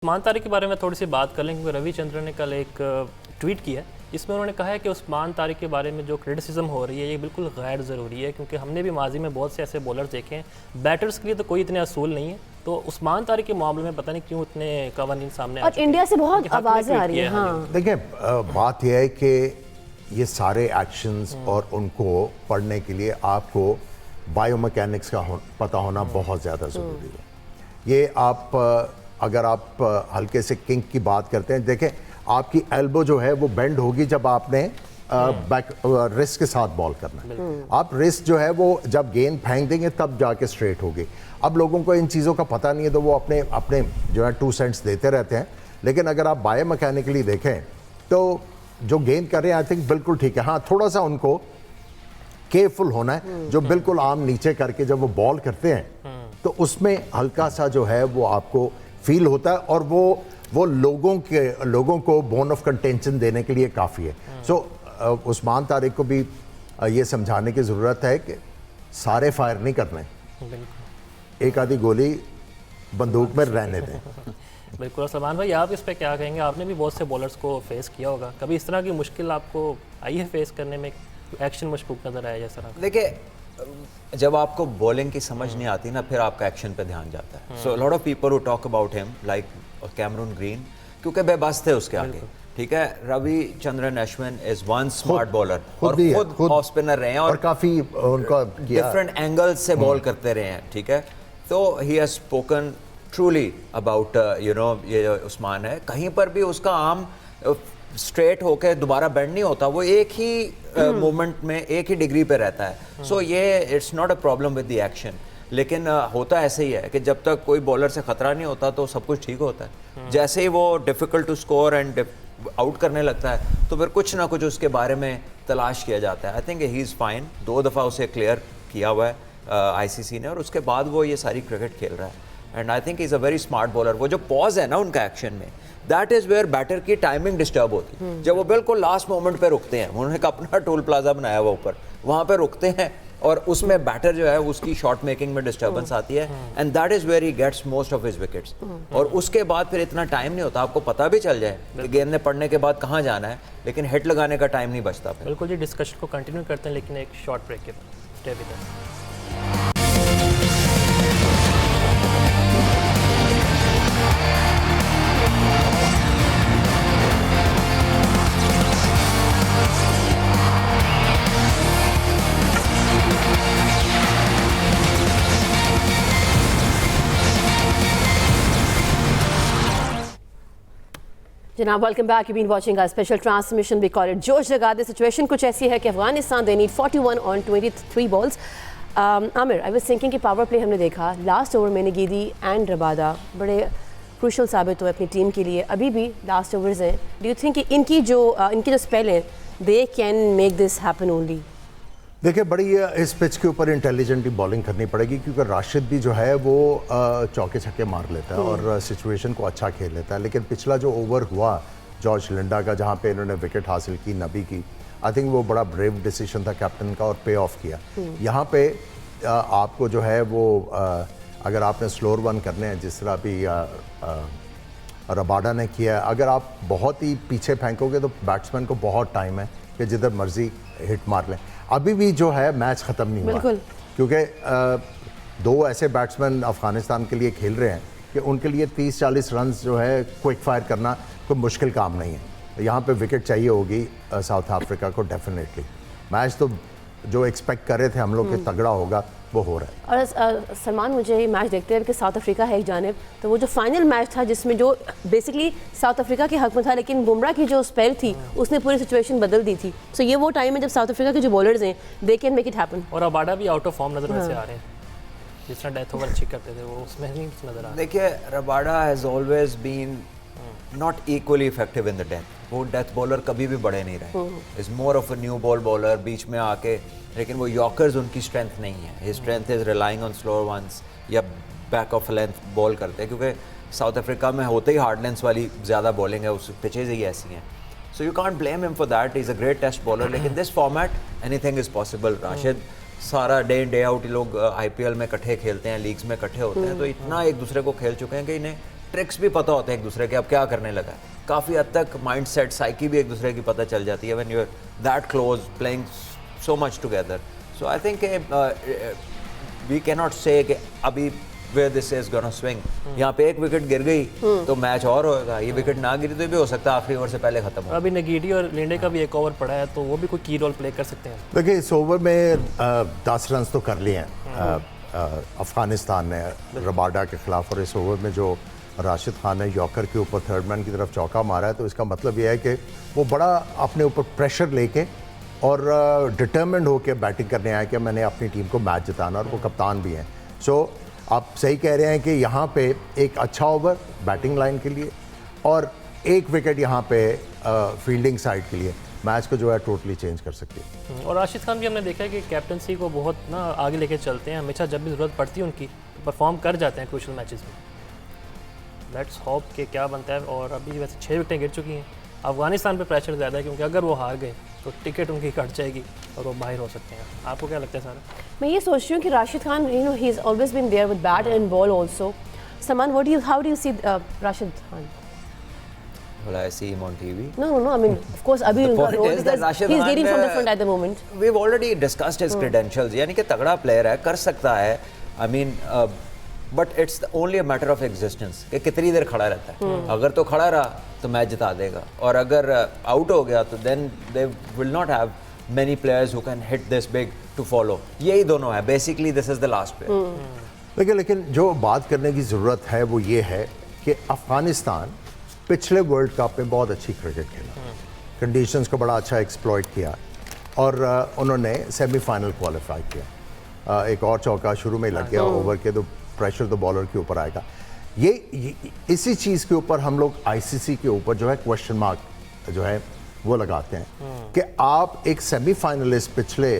उस्मान तारिक के बारे में थोड़ी सी बात कर लें क्योंकि रविचंद्रन ने कल एक ट्वीट किया जिसमें उन्होंने कहा है कि उस्मान तारिक के बारे में जो क्रिटिसिज्म हो रही है ये बिल्कुल गैर ज़रूरी है क्योंकि हमने भी माजी में बहुत से ऐसे बॉलर्स देखे हैं बैटर्स के लिए तो कोई इतने असूल नहीं है। तो उस्मान तारिक के मामले में पता नहीं क्यों इतने कवानीन सामने और इंडिया से बहुत आवाज़ें आ रही हैं। हाँ देखिए बात यह है कि ये सारे एक्शंस और उनको पढ़ने के लिए आपको बायोमैकेनिक्स का पता होना बहुत ज़्यादा ज़रूरी है। ये आप अगर आप हल्के से किंक की बात करते हैं, देखें आपकी एल्बो जो है वो बेंड होगी जब आपने बैक रिस्ट के साथ बॉल करना है। आप रिस्ट जो है वो जब गेंद फेंक देंगे तब जाके स्ट्रेट होगी। अब लोगों को इन चीज़ों का पता नहीं है तो वो अपने अपने जो है 2 सेंट्स देते रहते हैं। लेकिन अगर आप बायोमैकेनिकली देखें तो जो गेंद कर रहे हैं आई थिंक बिल्कुल ठीक है। हाँ, थोड़ा सा उनको केयरफुल होना है। जो बिल्कुल आम नीचे करके जब वो बॉल करते हैं तो उसमें हल्का सा जो है वो आपको फील होता है और वो लोगों को बोन ऑफ कंटेंशन देने के लिए काफ़ी है। सो उस्मान तारिक को भी ये समझाने की ज़रूरत है कि सारे फायर नहीं करने, एक आधी गोली बंदूक में रहने दें। बिल्कुल। सलमान भाई, आप इस पे क्या कहेंगे? आपने भी बहुत से बॉलर्स को फेस किया होगा, कभी इस तरह की मुश्किल आपको आई है फेस करने में? एक्शन मशकूक नज़र आया जैसा? देखिए, जब आपको बॉलिंग की समझ नहीं आती ना, फिर आपका एक्शन पे ध्यान जाता है। So lot of people who talk about him like Cameron Green, क्योंकि बेबस थे उसके आगे। ठीक है, Ravichandran Ashwin is one smart bowler और खुद ऑफ स्पिनर रहे हैं और काफ़ी उनका डिफरेंट एंगल्स से बॉल करते रहे हैं। ठीक है, तो he has spoken truly about ये उस्मान है, कहीं पर भी उसका आर्म स्ट्रेट होकर दोबारा बेंड नहीं होता, वो एक ही मूवमेंट में एक ही डिग्री पे रहता है। सो ये it's not a problem with the action. लेकिन होता ऐसे ही है कि जब तक कोई बॉलर से खतरा नहीं होता तो सब कुछ ठीक होता है। जैसे ही वो difficult to score and out करने लगता है तो फिर कुछ ना कुछ उसके बारे में तलाश किया जाता है। I think he is fine. 2 दफ़ा उसे क्लियर किया हुआ है आईसीसी ने और उसके बाद वो ये सारी क्रिकेट खेल रहा है। And I think is a very smart bowler. वो जो पॉज है ना उनका एक्शन में, दैट इज़ वेयर बैटर की टाइमिंग डिस्टर्ब होती है। जब वो बिल्कुल लास्ट मोमेंट पे रुकते हैं, उन्होंने अपना टोल प्लाजा बनाया हुआ ऊपर, वहाँ पे रुकते हैं और उसमें बैटर जो है उसकी शॉट मेकिंग में डिस्टर्बेंस आती है and that is where he gets most of his wickets. और उसके बाद फिर इतना टाइम नहीं होता, आपको पता भी चल जाए कि गेंद ने पड़ने के बाद कहाँ जाना है, लेकिन हिट लगाने का टाइम नहीं बचता। बिल्कुल जी, डिस्कशन को कंटिन्यू करते हैं लेकिन एक शॉर्ट ब्रेक के बाद। Stay with us. जनाब, welcome back. You been watching our special transmission, we call it Josh जगा दे। सिचुएशन कुछ ऐसी है कि अफगानिस्तान दे need 41 on 23 balls. Aamir, I was thinking कि पावर प्ले हमने देखा लास्ट ओवर में निगीदी एंड रबादा बड़े क्रूशल साबित हुए अपनी टीम के लिए। अभी भी लास्ट ओवर्स हैं। डू यू थिंक कि इनकी जो स्पेल है they can make this happen only? देखिए, बड़ी इस पिच के ऊपर इंटेलिजेंटली बॉलिंग करनी पड़ेगी क्योंकि राशिद भी जो है वो चौके छक्के मार लेता है और सिचुएशन को अच्छा खेल लेता है। लेकिन पिछला जो ओवर हुआ जॉर्ज लिंडा का, जहाँ पे इन्होंने विकेट हासिल की नबी की, आई थिंक वो बड़ा ब्रेव डिसीजन था कैप्टन का और पे ऑफ किया। यहाँ पे आपको जो है वो अगर आपने स्लोअर वन करने हैं जिस तरह भी रबाडा ने किया है, अगर आप बहुत ही पीछे फेंकोगे तो बैट्समैन को बहुत टाइम है कि जिधर मर्जी हिट मार लें। अभी भी जो है मैच ख़त्म नहीं हुआ क्योंकि 2 ऐसे बैट्समैन अफ़गानिस्तान के लिए खेल रहे हैं कि उनके लिए 30-40 रन जो है क्विक फायर करना कोई मुश्किल काम नहीं है। यहाँ पे विकेट चाहिए होगी साउथ अफ्रीका को डेफिनेटली। मैच तो जो एक्सपेक्ट कर रहे थे हम लोग कि तगड़ा होगा वो हो रहा है। और सलमान, मुझे ये मैच देखते हैं कि साउथ अफ्रीका है एक जानिब, तो वो जो फाइनल मैच था जिसमें जो बेसिकली साउथ अफ्रीका के हक में था, लेकिन बुमराह की जो स्पेल थी उसने पूरी सिचुएशन बदल दी थी। सो ये वो टाइम है जब साउथ अफ्रीका के जो बॉलर्स हैं they can make it happen. और रबाडा भी आउट ऑफ फॉर्म नजर वैसे आ रहे हैं, जिस तरह डेथ ओवर अच्छी करते थे वो उसमें नहीं नजर आ रहा। देखिए, Rabada has always been not equally effective in the death. वो डेथ बॉलर कभी भी बड़े नहीं रहे। Is more of a new ball bowler, बीच में आके, लेकिन वो यॉर्कर्स उनकी स्ट्रेंथ नहीं है। His strength is relying on slower ones या बैक ऑफ लेंथ बॉल करते हैं क्योंकि साउथ अफ्रीका में होते ही हार्ड लेंथ वाली ज़्यादा बॉलिंग है, उस पिचेज ही ऐसी हैं। So you can't blame him for that. Is a great test bowler, लेकिन this format anything is possible. Rashid सारा डे इन डे आउट लोग आईपीएल में इकट्ठे खेलते हैं, लीग्स में इकट्ठे होते हैं, तो इतना एक दूसरे को खेल चुके हैं कि इन्हें ट्रिक्स भी पता होते हैं एक दूसरे के, अब क्या करने लगा है। काफ़ी हद तक माइंड सेट, साइकी भी एक दूसरे की पता चल जाती है when you are that close playing so much together. So I think we can not say कि अभी where this is gonna swing, यहाँ पे एक विकेट गिर गई तो मैच और होगा, ये विकेट ना गिरी तो भी हो सकता है आखिरी ओवर से पहले खत्म हो। अभी नगीडी और लिंडे का भी एक ओवर पड़ा है, तो वो भी कोई की रोल प्ले कर सकते हैं। देखिए इस ओवर में 10 रन तो कर लिए हैं अफगानिस्तान ने रबाडा के खिलाफ, और इस ओवर में जो राशिद खान ने यॉर्कर के ऊपर थर्ड मैन की तरफ चौका मारा है, तो इसका मतलब यह है कि वो बड़ा अपने ऊपर प्रेशर लेके और डिटर्मिन्ड होकर बैटिंग करने आया कि मैंने अपनी टीम को मैच जिताना, और वो कप्तान भी हैं। सो आप सही कह रहे हैं कि यहाँ पे एक अच्छा ओवर बैटिंग लाइन के लिए और एक विकेट यहाँ पे फील्डिंग साइड के लिए मैच को जो है टोटली चेंज कर सकती है। और राशिद खान भी हमने देखा है कि कैप्टनसी को बहुत ना आगे लेके चलते हैं, हमेशा जब भी ज़रूरत पड़ती है उनकी तो परफॉर्म कर जाते हैं क्रूशियल मैचेस में। लेट्स होप कि क्या बनता है। और अभी वैसे 6 विकेटें गिर चुकी हैं। अफगानिस्तान पे प्रेशर ज़्यादा है, क्योंकि अगर वो हार गए तो टिकट उनकी कट जाएगी और वो बाहर हो सकते हैं। आपको क्या लगता है सारा? मैं ये सोच रही हूँ कि Rashid Khan, you know, he is always been there with bat and ball also. Saman, how do you see Rashid Khan? Well, I see him on TV. No, I mean, of course, Abhi The उनका point role is that because Rashid he's Khan leading from the ने- front at the moment. We've already discussed his credentials, यानी कि तगड़ा player है, कर सकता है। I mean, but it's only a matter of existence कि कितनी देर खड़ा रहता है। अगर तो खड़ा रहा तो मैच जिता देगा, और अगर आउट हो गया तो then they will not have many players who can hit this big to follow. यही दोनों है। Basically, this is the last player. लेकिन जो बात करने की ज़रूरत है वो ये है कि अफ़गानिस्तान पिछले वर्ल्ड कप में बहुत अच्छी क्रिकेट खेला, कंडीशंस को बड़ा अच्छा एक्सप्लॉइट किया, और उन्होंने सेमीफाइनल क्वालिफाई किया। एक और चौका शुरू में लग गया ओवर के, तो प्रेशर तो बॉलर के ऊपर आएगा। ये इसी चीज़ के ऊपर हम लोग आईसीसी के ऊपर जो है क्वेश्चन मार्क जो है वो लगाते हैं कि आप एक सेमीफाइनलिस्ट पिछले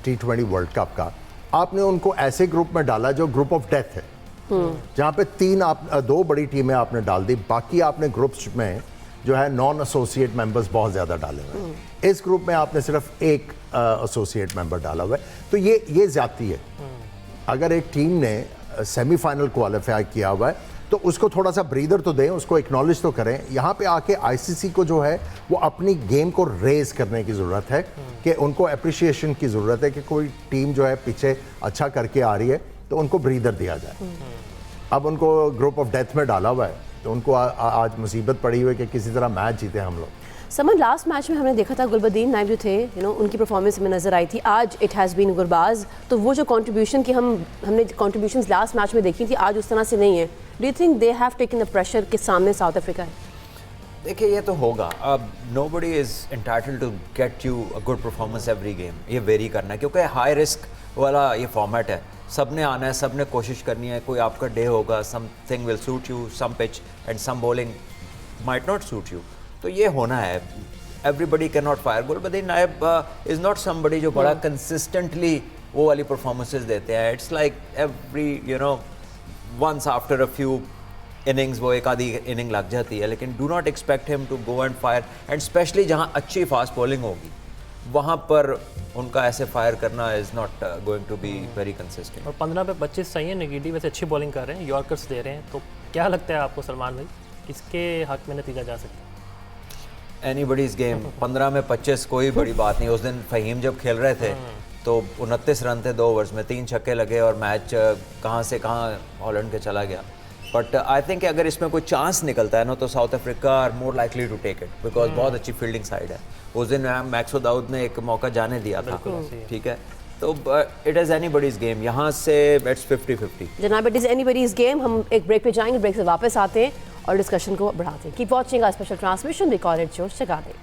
T20 वर्ल्ड कप का, आपने उनको ऐसे ग्रुप में डाला जो ग्रुप ऑफ डेथ है, जहाँ पे 2 बड़ी टीमें आपने डाल दी, बाकी आपने ग्रुप्स में जो है नॉन एसोसिएट मेंबर्स बहुत ज़्यादा डाले हुए हैं। इस ग्रुप में आपने सिर्फ एक एसोसिएट मेंबर डाला हुआ है, तो ये ज़्यादती है। अगर एक टीम ने सेमीफाइनल क्वालिफाई किया हुआ है तो उसको थोड़ा सा ब्रीदर तो दें, उसको एक्नॉलेज तो करें। यहाँ पे आके आईसीसी को जो है वो अपनी गेम को रेज करने की ज़रूरत है, कि उनको अप्रिसिएशन की ज़रूरत है कि कोई टीम जो है पीछे अच्छा करके आ रही है तो उनको ब्रीदर दिया जाए। अब उनको ग्रुप ऑफ डेथ में डाला हुआ है, तो उनको आज मुसीबत पड़ी हुई है कि किसी तरह मैच जीते हम लोग। समन, लास्ट मैच में हमने देखा था गुलबदीन नाइब जो थे, यू नो, उनकी परफॉर्मेंस में नजर आई थी। आज इट हैज़ बीन गुरबाज, तो वो जो कंट्रीब्यूशन की हमने कंट्रीब्यूशंस लास्ट मैच में देखी थी, आज उस तरह से नहीं है। Do you think they have taken the pressure के सामने साउथ अफ्रीका है? देखिए ये तो होगा। अब nobody is entitled to get you a good performance every game, ये वेरी करना है, क्योंकि हाई रिस्क वाला ये फॉर्मेट है। सब ने आना है, सब ने कोशिश करनी है। कोई आपका डे होगा, something will suit you, some pitch and some bowling might not suit you, तो ये होना है। Everybody can not fire. Gulbadin Naib is not somebody जो बड़ा कंसिस्टेंटली वो वाली परफॉर्मेंसेज देते हैं। It's like every once after a few innings वो एक आधी इनिंग लग जाती है, लेकिन do not expect him to go and fire, and specially जहाँ अच्छी फास्ट बॉलिंग होगी वहाँ पर उनका ऐसे फायर करना is not going to be very consistent. और 15 पे 25 सही है। नगीडी वैसे अच्छी बॉलिंग कर रहे हैं, यॉर्कर्स दे रहे हैं, तो क्या लगता है आपको सलमान भाई, किसके हक में नतीजा जा सकता है? एनीबडीज़ गेम। 15 में 25 कोई बड़ी बात नहीं। उस दिन फ़हीम जब खेल रहे थे तो 29 रन थे 2 ओवर्स में, 3 छक्के लगे और मैच कहाँ से कहाँ हॉलैंड के चला गया। बट आई थिंक अगर इसमें कोई चांस निकलता है ना, तो South Africa are more likely to take it, because बहुत अच्छी फील्डिंग साइड है। उस दिन मैक्सो दाऊद ने एक मौका जाने दिया था, ठीक है। तो इट इज़ एनीबडीज़ गेम, यहाँ से इट्स 50-50। जनाब, इट इज़ एनीबडीज़ गेम। हम एक ब्रेक पे जाएंगे, ब्रेक से वापस आते हैं और डिस्कशन को बढ़ाते हैं। Keep watching our special transmission recorded जोश जगा दे।